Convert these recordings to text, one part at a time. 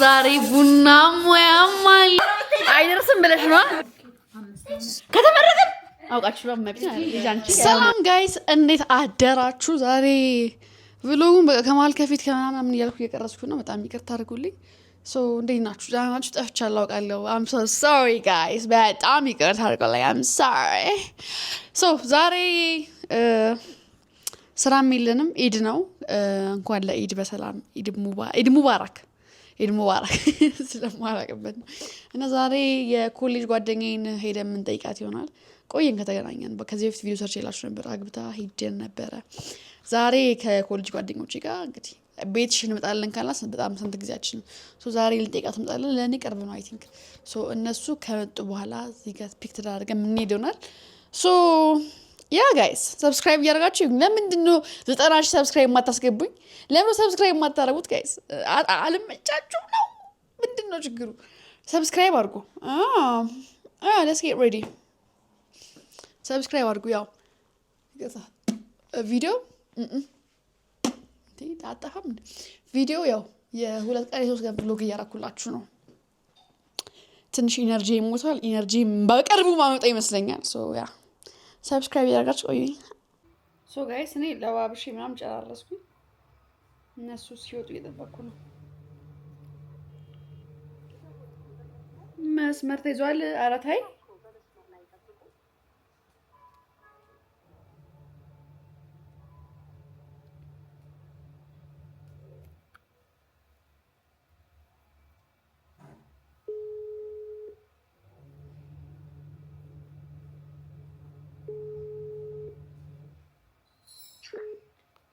ዛሬ ቡናም ወያማል አይደርስም ብለሽ ነው ከተመረቀን አውቃችሁ ሰላም ጋይስ እንዴት አደራችሁ ዛሬ ቪሎጉን ከማል ከፊት ከማናምን እያልኩ እየቀረጽኩ ነው በጣም ይቅርታ አድርጉልኝ ሶ እንዴት ናችሁ ዳናችሁ ጠፍቻለሁ አውቃለሁ I'm so sorry guys በጣም ይቅርታ አድርጉልኝ I'm sorry so ዛሬ ስራም የለንም ኢድ ነው እንኳን ለኢድ በሰላም ኢድ ሙባረክ ስለማራቀበት እና ዛሬ የኮሌጅ ጓደኛዬን ሄደን ምን ጠይቃት ይሆናል ቆየን ከተገናኘን ከዚህ በፊት ቪዲዮ ሰርች ይላችሁ ነበር አግብታ ሄደን ነበር ዛሬ ከኮሌጅ ጓደኞቼ ጋር እንግዲህ ቤትሽን እንመጣለን ካላስ በጣም ስንት ጊዜያችን ሶ ዛሬ ልጠይቃት እንመጣለን ለኔ ቅርብ ነው አይ ቲንክ ሶ እነሱ ከመጡ በኋላ እዚህ ጋር ፒክ ተደርገን ምን ሄደናል ሶ ያ ጋይስ ሰብስክራይብ ያደርጋችሁ ለምንድነው 90 ሰብስክራይብ ማታስገቡኝ ለምን ሰብስክራይብ ማታረጉት ጋይስ አልመጫችሁ ነው ምንድነው ችግሩ ሰብስክራይብ አድርጉ let's get ready ሰብስክራይብ አድርጉ ያው ቪዲዮ ታጣፋም ቪዲዮ ያው የሁለት ቀን የሶስት ቀን ብሎግ እያራኩላችሁ ነው ትንሽ ኢነርጂ ይሞታል ኢነርጂ በቅርቡ ማመጣ ይመስለኛል ሶ ያ ሰብስክራይብ ያደርጋችሁ ቆዩኝ ሶ ጋይስ እኔ ለባብሽ ምናምን ጨራረስኩኝ እነሱ ሲወጡ እየጠበቅኩ ነው መስመር ተይዟል አራታይ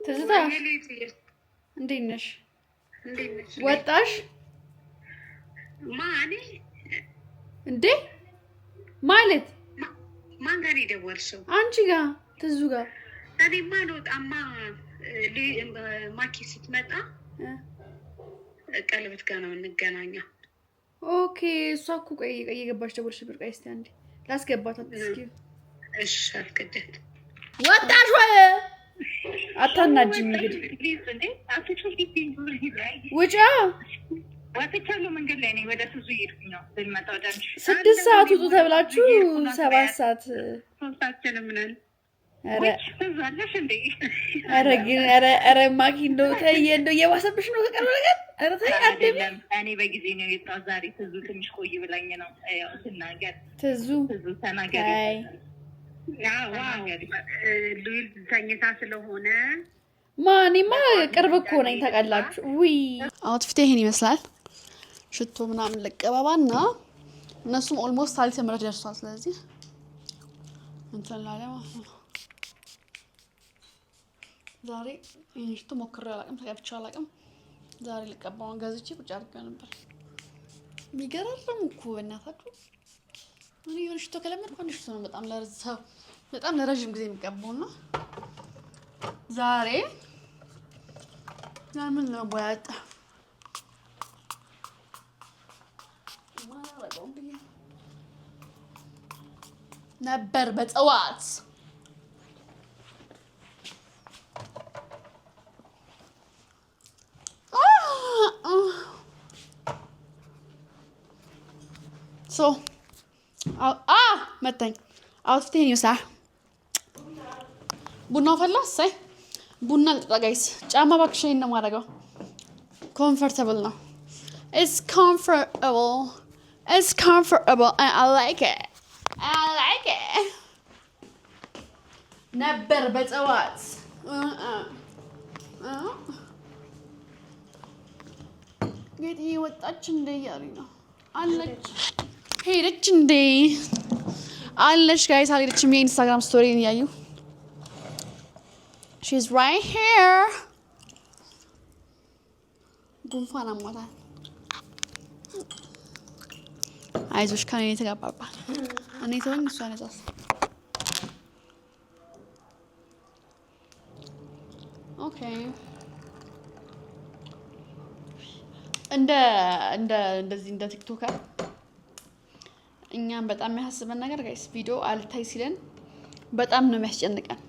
ትዝታ እንዴት ነሽ ወጣሽ ማን እንዴ ማለት ማን ጋር ይደወልሽው አንቺ ጋር ትዙ ጋር እኔማ ልወጣማ ማኪ ስትመጣ ቀለበት ጋር ነው እንገናኛው ኦኬ እሷ እኮ ቆይ እየገባች ደወልሽ ብር ቆይ እስቲ አንዴ ላስገባት እስኪ እሺ አልከደት ወጣሽ ወይ አታናጅኝ እንግዲህ ውጫ ወጥቻለሁ መንገድ ላይ ነኝ ወደ ሱዙ ይርኩኝ ነው በመጣ ወዳንሽ 6 ሰዓት ውጡ ተብላችሁ 7 ሰዓት 3 ሰዓት ጀምረን አረ ተዛለሽ እንዴ አረ ማኪ እንደው ተይ እንደው የዋሰብሽ ነው ከቀረ ነገር አረ ተይ አይደለም እኔ በጊዜ ነው የወጣው ዛሬ ትዙ ትንሽ ቆይ ብላኝ ነው ያው ተናገር ትዙ ተናገር ያው ሉል ተኝታ ስለሆነ ማንማ ቅርብ እኮ ነኝ ታውቃላችሁ ውይ አውትፊት ይሄን ይመስላል ሽቶ ምናምን ለቀባባና እነሱም ኦልሞስት ሳሊ ተመረጥ ደርሷል ስለዚህ እንትን ላለ ዛሬ ይሄን ሽቶ ሞክሬ አላውቅም ተቀብቼ አላውቅም ዛሬ ልቀባውን ገዝቼ ቁጭ አድርጌው ነበር የሚገራርም እኮ በእናታችሁ እኔ የሆነ ሽቶ ከለመድኩ አንድ ሽቶ ነው በጣም ለረጅም ጊዜ የሚቀባውና ዛሬ ለምን ነው ባያጣ ነበር በጠዋት ሶ መጣኝ አውጥተኝ ይሳ ቡናው ፈላስ ቡና ልጠጣ ጋይስ ጫማ ባክሽ ነው ማረጋው comfortable ነው it's comfortable and I like it ነበር በጠዋት እንግዲህ ወጣች እንደ ያሉኝ ነው አለች ሄደች እንደ አለች ጋይስ አልሄደችም የኢንስታግራም ስቶሪን ያዩ she's right here ጉንፋን አሟታል አይዞሽ ከኔ ተጋባባል እኔ ተወኝ እሷ ነጻስ ኦኬ እንደዚህ እንደ ቲክቶከር እኛም በጣም ያስበን ነገር ጋይስ ቪዲዮ አልታይ ሲለን በጣም ነው የሚያስጨንቀን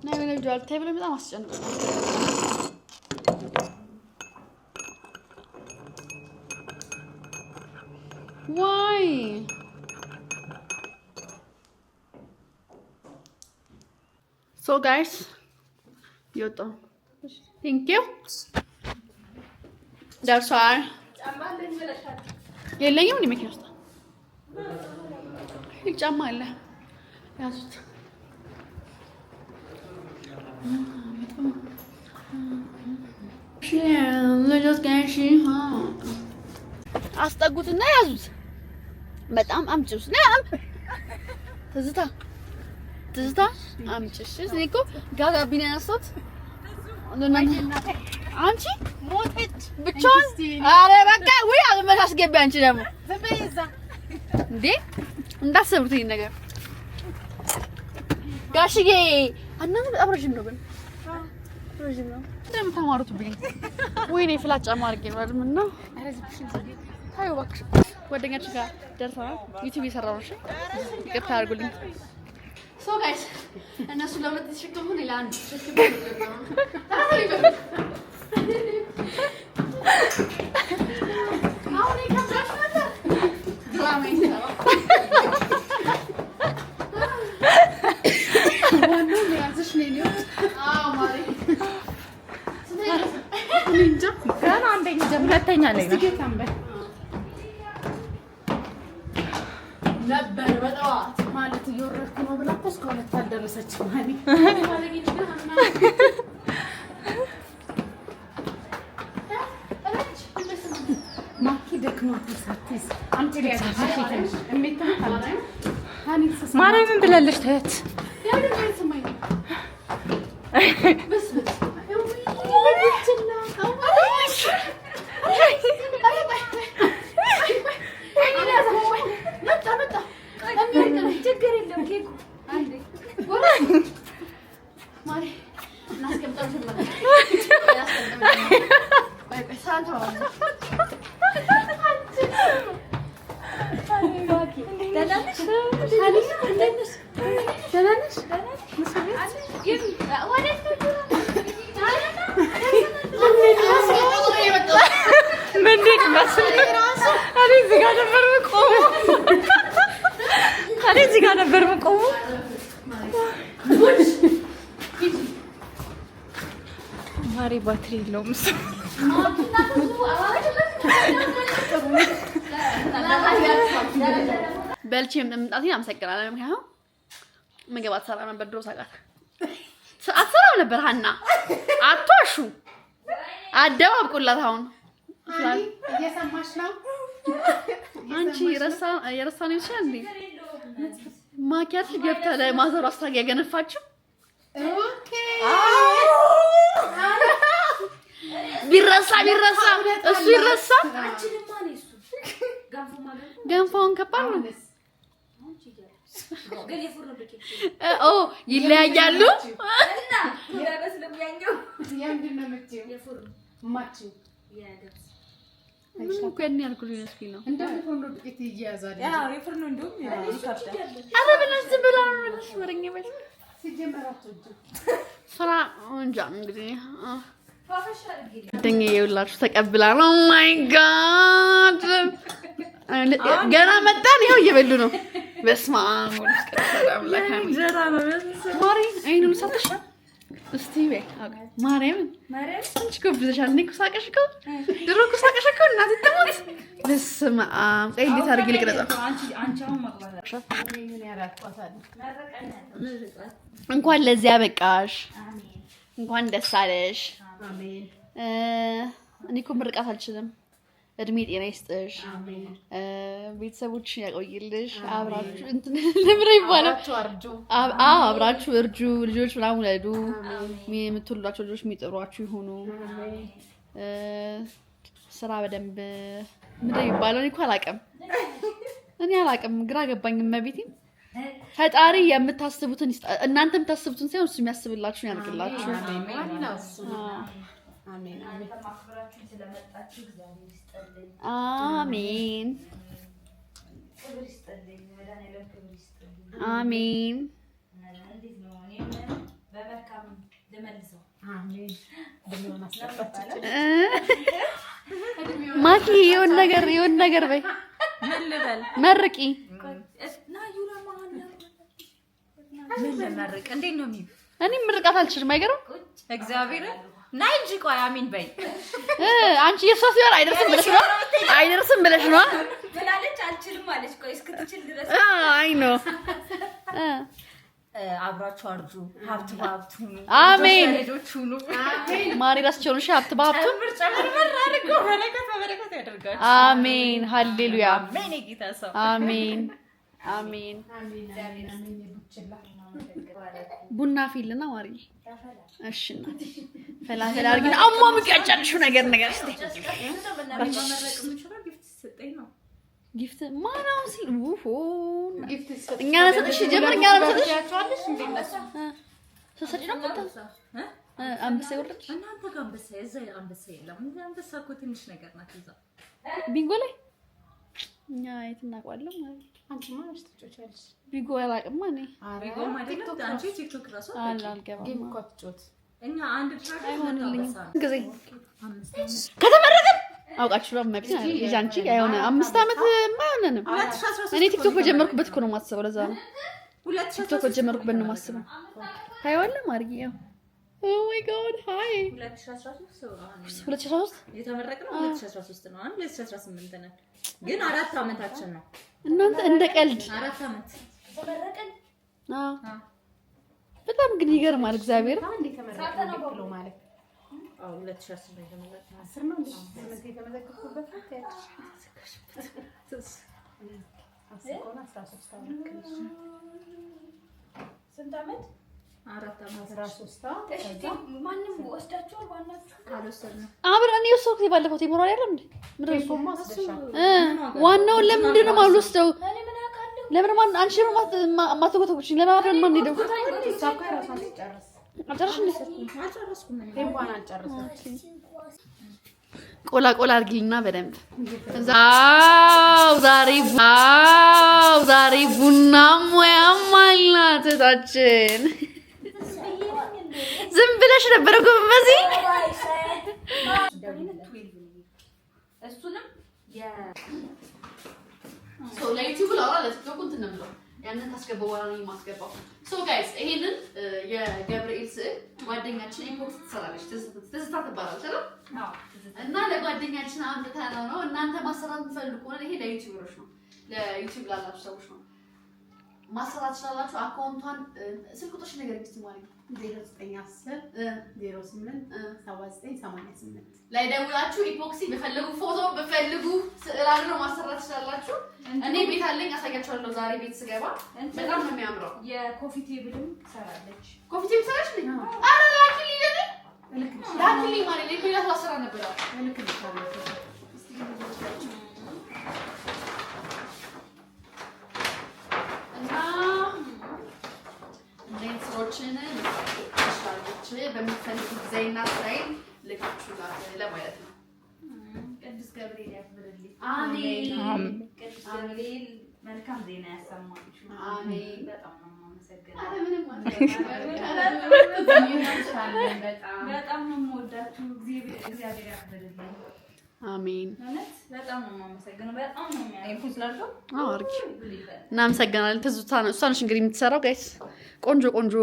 እና የሆነ ቪዲዮ አልታይ ብለን በጣም አስጨንቀን ጋይስ ይወጣው ቴንክ ዩ ደርሷል። የለኝም እንደ መኪና ውስጥ ጫማ አለ ያዙት። አስጠጉትና ያዙት። በጣም አምጪው ትዝታ አምጪሽ። እኔ እኮ ጋጋቢና ያነሳሁት አንቺ ሞተች ብቻዋን። ኧረ በቃ ወይ አልመሽ አስገቢ። አንቺ ደግሞ እንዴ እንዳሰብሩት ይሄን ነገር ጋሽዬ እናንተ በጣም ረጅም ነው ግን ረጅም ነው። እንደምን ተማሩትብኝ። ወይኔ ፍላት ጫማ አድርጌ ነው አይደል? ምን ነው ታዩ እባክሽ። ጓደኛችን ጋር ደርሰናል። ዩቲዩብ እየሰራሁ ነው። እሺ ይቅርታ አድርጉልኝ። ሶ ጋይስ እነሱ ለሁለት ተሸክመው ሌላ አንድ ተሸክመው አሁን ይከብዳል ነበር ድራማ ይሰራል። ዋናው ለያዝሽ ነው። አዎ ማሪ እንጃ ገና አንደኛ ሁለተኛ ላይ ነበር በጠዋት ማለት እየወረድኩ ነው ብላ እኮ እስካሁን አልደረሰችም። ማኪ ደክሟት ሳትይዝ ማርያምን ብላለች። ተያት እዚህ ጋር ነበር የምቆመው። ማሪ ባትሪ የለውም እሱ። በልቼ መምጣቴን አመሰግናለሁ። ምክንያቱም ምግብ አትሰራ ነበር ድሮ ሳቃት አትሰራም ነበር። ሀና አትዋሹ፣ አደባብቁላት። አሁን እየሰማሽ ነው አንቺ የረሳን ይችላል እንዴ? ማኪያት ገብታ ለማዘሩ አስታጊያ ገነፋችሁ። ኦኬ ቢረሳ እሱ ይረሳ። ገንፎውን ከባድ ነው። ይለያያሉ። ምን ያልኩት ይመስል ነው እንደምን ነው ጥቂት ይያዛል። ያው የፍርኑ እንደውም ይከብዳል። አረ በእናትህ ዝም ብላ ነው ወረኛ በል ሲጀመራችሁ ስራ እንጃ እንግዲህ ደንገ ይውላችሁ ተቀብላ ነው። ማይ ጋድ ገና መጣን። ይኸው እየበሉ ነው። በስመ አብ ወልድ ሰላም ለካም ዘራ ነው ማሪ አይኑን ሳትሽ እስቲ በይ ማርያም አንቺ ጎብዘሻል። እኔ ኩሳቀሽ እኮ ድሮ ኩሳቀሽ እኮ እናት ትሞት። በስመ አብ ቆይ እንዴት አድርጌ ልቅረጻው? አንቺ አሁን ማቅባታሽ ምን ያራቋታል። እንኳን ለዚያ በቃሽ። እንኳን ደስ አለሽ። አሜን። እኔ እኮ ምርቃት አልችልም። እድሜ ጤና ይስጥሽ። አሜን። ቤተሰቦችሽን ያቆይልሽ። አብራችሁ እንትን ለምን ይባላል? አብራችሁ እርጁ፣ ልጆች ምናምን ውለዱ። የምትወልዷቸው ልጆች የሚጥሯችሁ ይሁኑ። ስራ በደንብ ምንድን ነው የሚባለው? እኔ እኮ አላውቅም። ግራ ገባኝ። እመቤቴ ፈጣሪ የምታስቡትን እናንተ የምታስቡትን ሳይሆን እሱ የሚያስብላችሁን ያድርግላችሁ። አሜን። አሜን አሜን። ማኪ የሆነ ነገር በይ። ምን ልበል? መርቂ። ምን ልመርቅ? እንዴት ነው እኔ ምርቃት አልችልም አይገርም እግዚአብሔር ናይ እንጂ ቆይ አሚን በይ አንቺ የሷስ ይወር አይደርስም ብለሽ ነው ብላለች አልችልም አለች ቆይ እስክትችል ድረስ አይ ኖ አብራችሁ አርጁ ሀብት ባብቱ አሜን ልጆች ሁሉ አሜን ማሪ ራስቸውን ሀብት ባብቱ ጨምር አድርጎ በረከት ያደርጋችሁ አሜን ሃሌሉያ አሜን ጌታ ሰው አሜን አሜን ቡና ፊልና ማሪ እሺ እናቴ ፈላፈላ አርጊ አማሙቅ ያጫልሽው ነገር እስቲ ጊፍት ማናው ሲል ጊፍት እኛ ለሰጥሽ ጀምር እኛ ለሰጥሽ ያቻለሽ እንደነሱ ሰሰጭ ነው አንበሳ ይወርድ እናንተ ጋር አንበሳ እዛ አንበሳ የለም አንበሳ እኮ ትንሽ ነገር ናት እዛ ቢንጎ ላይ እኛ የት እናውቀዋለን ማለት አንቺ ማለሽ ትጮቻለሽ ቢንጎ አላውቅም እኔ ቢንጎ ማለት አንቺ ቲክቶክ ራሱ አልገባም ጌም እኮ ትጮት እኛ አንድ ትራክ አይሆንልኝም ጊዜ ከተመረቀ አውቃችሁ ነው ማለት ነው የጃንቺ አይሆነ 5 አመት ማንንም እኔ ቲክቶክ በጀመርኩበት እኮ ነው ማስበው ለዛ ነው ቲክቶክ በጀመርኩበት ነው ማስበው ታይዋለህ ማርጊያ ኦ ማይ ጋድ ሃይ 2013 የተመረቀው 2013 ነው 2018 ነው ግን 4 አመታችን ነው እናንተ እንደ ቀልድ 4 አመት ተመረቀን በጣም ግን ይገርማል እግዚአብሔር አንዴ ተመረቀ ነው ማለት 2010 ነው የተመረቀው 10 ነው እንዴ የተመዘገበበት ስንት አመት 4 አመት 13 ማንንም ወስዳችሁ ዋናችሁ ካልወሰድነው አብረን የወሰድኩት ባለፈው ይሞራል አይደል እንዴ ዋናው ለምንድን ነው ማልወስደው ለምን ማን አንቺ ማትጎተጉሽ ለማብረን ማን ሄደው ሳካ ራሷን ትጨርስ አልጨረስኩም እንኳን አልጨረስኩም ቆላ አርጊልና በደንብ ዛሬ ቡና ሙያም አላት ታችን ዝም ብለሽ ነበር እኮ በዚህ እሱንም ሶ ለዩቲዩብ ላውራ ለቲክቶክ እንትን ነው የምለው ያንን ካስገባው በኋላ ነው የማስገባው ሶ ጋይስ ይሄንን የገብርኤል ስዕል ጓደኛችን ኢንቦክስ ትሰራለች ትዝታ ትባላለች አይደል እና ለጓደኛችን አምጥተነው ነው እናንተ ማሰራት የምትፈልጉ ከሆነ ይሄ ለዩቲዩበሮች ነው ለዩቲዩብ ላላችሁ ሰዎች ነው ማሰራት ትችላላችሁ አካውንቷን ስልክ ቁጥርሽ ነገር እስቲ ማለት 0910 08 7988 ላይ ደውላችሁ ኢፖክሲ በፈልጉ ፎቶ በፈልጉ ስዕል አድርገው ማሰራት ትችላላችሁ እኔ ቤት አለኝ አሳያችኋለሁ ዛሬ ቤት ስገባ በጣም ነው የሚያምረው የኮፊ ቴብልም ሰራለች ኮፊ ቴብል ሰራሽ ነኝ አረ ላኪልኝ ማለት ነው ሌላ ስራ ነበር ስራዎችን ልታሻለች በሚፈልጉ ጊዜና ስራዬን ልካችሁላ ለማለት ነው ቅዱስ ገብርኤል ያክብርልኝ አሜን ቅዱስ ገብርኤል መልካም ዜና ያሰማችሁ አሜን በጣም ነው የማመሰግነው በጣም ነው የምወዳችሁ እግዚአብሔር ያክብርልኝ አሜን በጣም ነው የማመሰግነው በጣም ነው የሚያምሩ ስላልከው አርኪ እናመሰግናለን ትዝታ ነው እሷ ነች እንግዲህ የምትሰራው ጋይስ ቆንጆ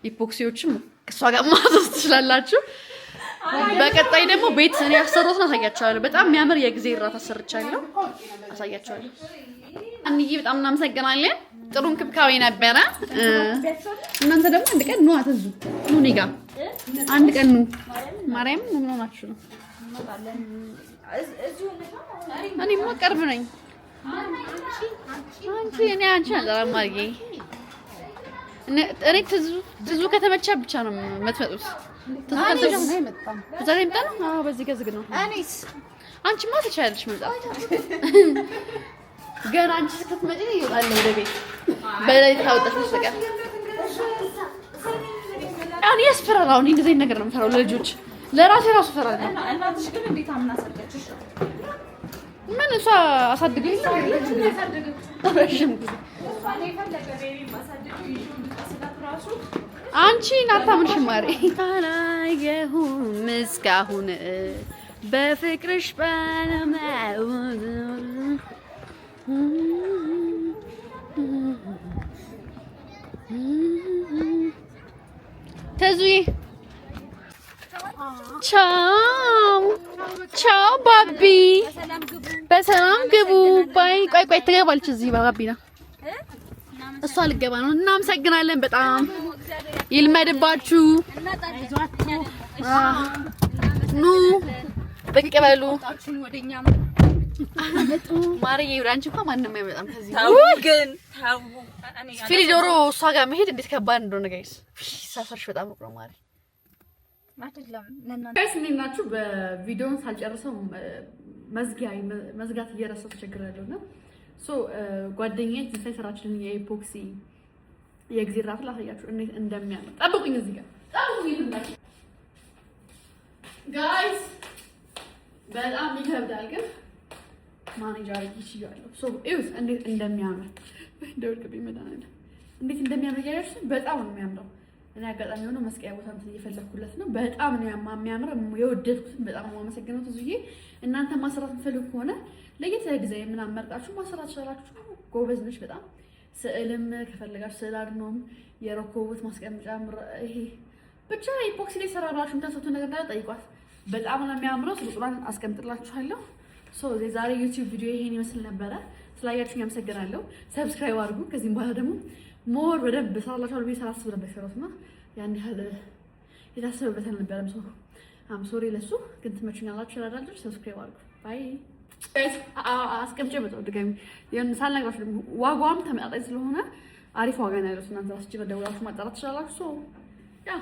ኢፖክሲዎችም ከሷ ጋር ማዘዝ ትችላላችሁ በቀጣይ ደግሞ ቤት እኔ ያሰራሁት ነው አሳያችኋለሁ በጣም የሚያምር የጊዜ እራት አሰርቻለሁ አሳያችኋለሁ አንዬ በጣም እናመሰግናለን ጥሩ እንክብካቤ ነበረ እናንተ ደግሞ አንድ ቀን ኑ አትዙ ኑ እኔ ጋር አንድ ቀን ኑ ማርያም ምን ሆናችሁ ነው እኔማ ቅርብ ነኝ አንቺ አላማ አርጌ እኔ ትዙ ከተመቻ ብቻ ነው የምትመጡት ዛሬ መጣ ነው አዎ በዚህ ገዝግ ነው እኔስ አንቺማ ትችያለሽ መምጣት ገና አንቺ ስትመጪ ይወጣል ወደ ቤት በላይ ታውጣሽ መስቀያ አሁን ያስፈራል አሁን እንደዚህ ነገር ነው የምፈራው ለልጆች ለራሴ ራሱ ፈራለሁ እናትሽ ግን እንዴት አምና ሰጠችሽ ምን እሷ አሳድገኝ ረጅም ጊዜ አንቺ ናታምንሽ ማሪ አላየሁም እስካሁን በፍቅርሽ ባለማው ተዙይ ቻው ቻው ባቢ በሰላም ግቡ ባይ ቆይ ትገባለች እዚህ ባቢና እሷ ልገባ ነው እናመሰግናለን በጣም ይልመድባችሁ ኑ በቂ በሉ ማርዬ ወዳንቺ እንኳን ማንንም አይመጣም ከዚህ ግን ፊሊዶሮ እሷ ጋር መሄድ እንዴት ከባድ እንደሆነ ጋይስ ሰፈርሽ በጣም ሩቅ ነው ማሪ አይደለም ለእናንተ ጋይስ እንዴት ናችሁ በቪዲዮውን ሳልጨርሰው መዝጋት እየረሳሁ ተቸግሬያለሁና ጓደኛዬ ትንሣኤ ሰራችልን የኢፖክሲ የጊዜ ራት ላሳያችሁ እንዴት እንደሚያምር ጠብቁኝ እዚህ ጋር ጠብቁኝ ጋይስ በጣም ይከብዳል ግን ማኔጅ አድርጌ ይችላልው እዩት እንዴት እንደሚያምር እንደወልቅብኝ መዳናለ እንዴት እንደሚያምር ያያችሁ በጣም ነው የሚያምረው እኔ አጋጣሚ ሆኖ መስቀያ ቦታ እንትን እየፈለኩለት ነው በጣም ነው የሚያምር የወደድኩት በጣም ነው አመሰግናለሁ ትዙዬ እናንተ ማሰራት የምትፈልጉ ከሆነ ለየት ያለ ዲዛይን ምናምን መርጣችሁ ማሰራት ትችላላችሁ ጎበዝ ነሽ በጣም ስዕልም ከፈለጋችሁ ስዕል አድኖም የሮኮቦት ማስቀመጫ ይሄ ብቻ ኢፖክሲ ላይ ሰራራችሁ ታሰቱ ነገር እንዳለ ጠይቋት በጣም ነው የሚያምረው ቁጥሯን አስቀምጥላችኋለሁ ዛሬ ዩቲዩብ ቪዲዮ ይሄን ይመስል ነበረ ስላያችሁኝ አመሰግናለሁ ሰብስክራይብ አድርጉ ከዚህም በኋላ ደግሞ ሞር በደንብ ሰራላችሁ አልቤ ሰራስ ነበር ሰራውና ያን ያህል የታሰበበት አልነበረም ሶሪ ለሱ ግን ትመቹኛላችሁ ይላላችሁ ሰብስክራይብ አድርጉ ባይ ጋይስ አስቀምጬ መጣሁ ድጋሚ ሳልነግራችሁ ደግሞ ዋጋውም ተመጣጣኝ ስለሆነ አሪፍ ዋጋ ነው ያለው እናንተ አስጭበ ደውላችሁ ማጣራት ትችላላችሁ ያ